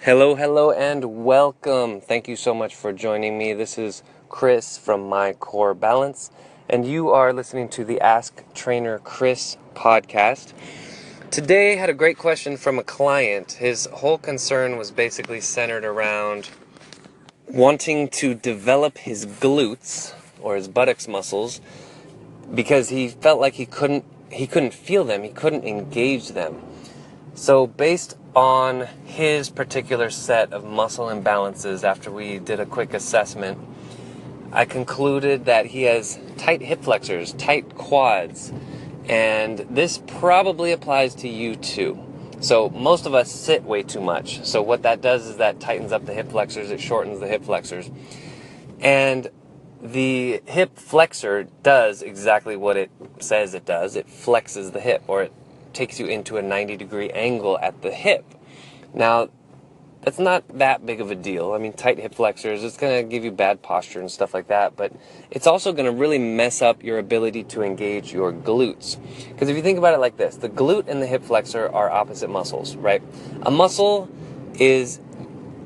Hello, and welcome. Thank you so much for joining me. This is Chris from My Core Balance, and you are listening to the Ask Trainer Chris podcast. Today, I had a great question from a client. His whole concern was basically centered around wanting to develop his glutes, or his buttocks muscles, because he felt like he couldn't feel them, he couldn't engage them. So based on his particular set of muscle imbalances, after we did a quick assessment, I concluded that he has tight hip flexors, tight quads, and this probably applies to you too. So most of us sit way too much. So what that does is that tightens up the hip flexors, it shortens the hip flexors. And the hip flexor does exactly what it says it does. It flexes the hip, or it takes you into a 90-degree angle at the hip. Now, that's not that big of a deal. I mean, tight hip flexors, it's going to give you bad posture and stuff like that, but it's also going to really mess up your ability to engage your glutes. Because if you think about it like this, the glute and the hip flexor are opposite muscles, right? A muscle is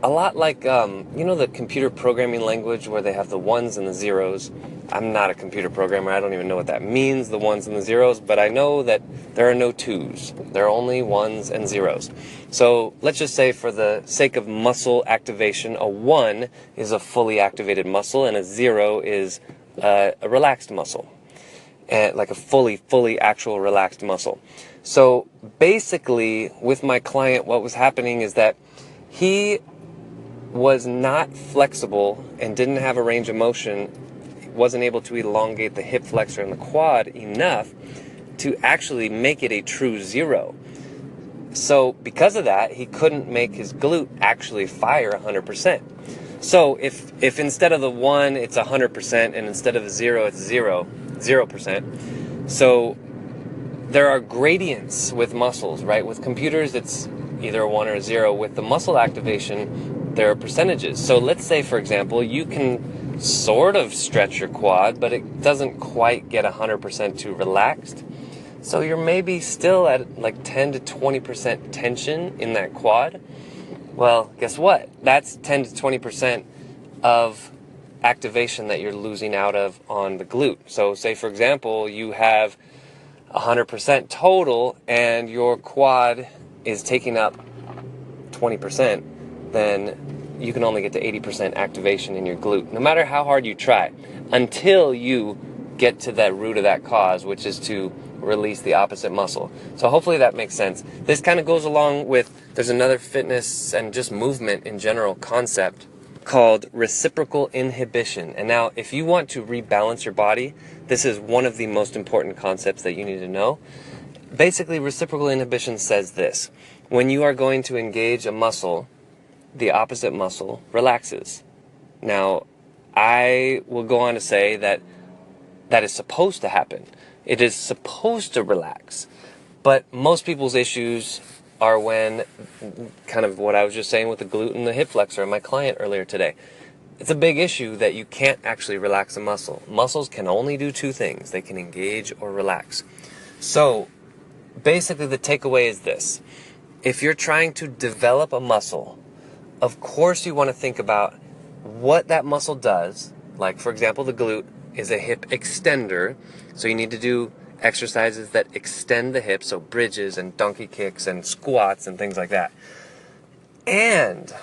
a lot like, the computer programming language where they have the ones and the zeros. I'm not a computer programmer. I don't even know what that means, the ones and the zeros, but I know that there are no twos. There are only ones and zeros. So let's just say, for the sake of muscle activation, a 1 is a fully activated muscle and a 0 is a relaxed muscle, and like a fully actual relaxed muscle. So basically, with my client, what was happening is that he was not flexible and didn't have a range of motion, wasn't able to elongate the hip flexor and the quad enough to actually make it a true 0. So because of that, he couldn't make his glute actually fire 100%. So if instead of the 1 it's 100%, and instead of a 0 it's 0%. So there are gradients with muscles, right? With computers it's either a 1 or a 0. With the muscle activation, there are percentages. So let's say, for example, you can sort of stretch your quad, but it doesn't quite get 100% to relaxed. So you're maybe still at like 10 to 20% tension in that quad. Well, guess what? That's 10 to 20% of activation that you're losing out of on the glute. So say, for example, you have 100% total and your quad is taking up 20%, then you can only get to 80% activation in your glute, no matter how hard you try, until you get to that root of that cause, which is to release the opposite muscle. So hopefully that makes sense. This kind of goes along with, there's another fitness and just movement in general concept called reciprocal inhibition. And now, if you want to rebalance your body, this is one of the most important concepts that you need to know. Basically, reciprocal inhibition says this: when you are going to engage a muscle, the opposite muscle relaxes. Now, I will go on to say that that is supposed to happen. It is supposed to relax. But most people's issues are when, kind of what I was just saying with the glute and the hip flexor and my client earlier today. It's a big issue that you can't actually relax a muscle. Muscles can only do two things. They can engage or relax. So, basically the takeaway is this: if you're trying to develop a muscle, of course you want to think about what that muscle does. Like, for example, the glute is a hip extender, so you need to do exercises that extend the hip, so bridges and donkey kicks and squats and things like that. And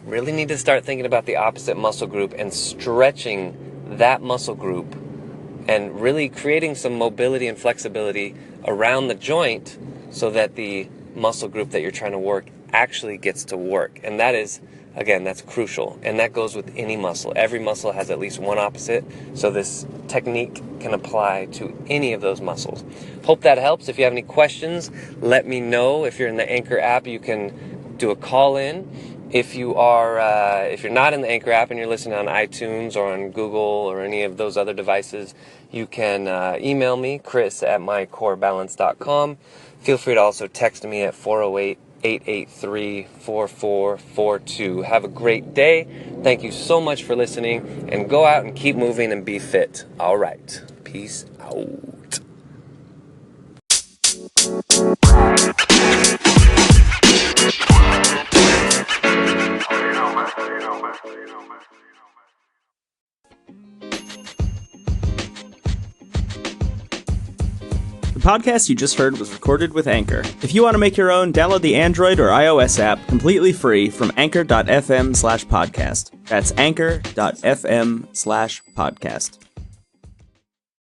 really need to start thinking about the opposite muscle group and stretching that muscle group and really creating some mobility and flexibility around the joint so that the muscle group that you're trying to work actually gets to work. And that is, again, that's crucial. And that goes with any muscle. Every muscle has at least one opposite, so this technique can apply to any of those muscles. Hope that helps. If you have any questions, let me know. If you're in the Anchor app, you can do a call in. If you're not in the Anchor app and you're listening on iTunes or on Google or any of those other devices, you can email me, chris@mycorebalance.com. Feel free to also text me at 408-883-4442. Have a great day. Thank you so much for listening, and go out and keep moving and be fit. All right. Peace out. podcast you just heard was recorded with Anchor. If you want to make your own, download the Android or iOS app completely free from anchor.fm/podcast. That's anchor.fm/podcast.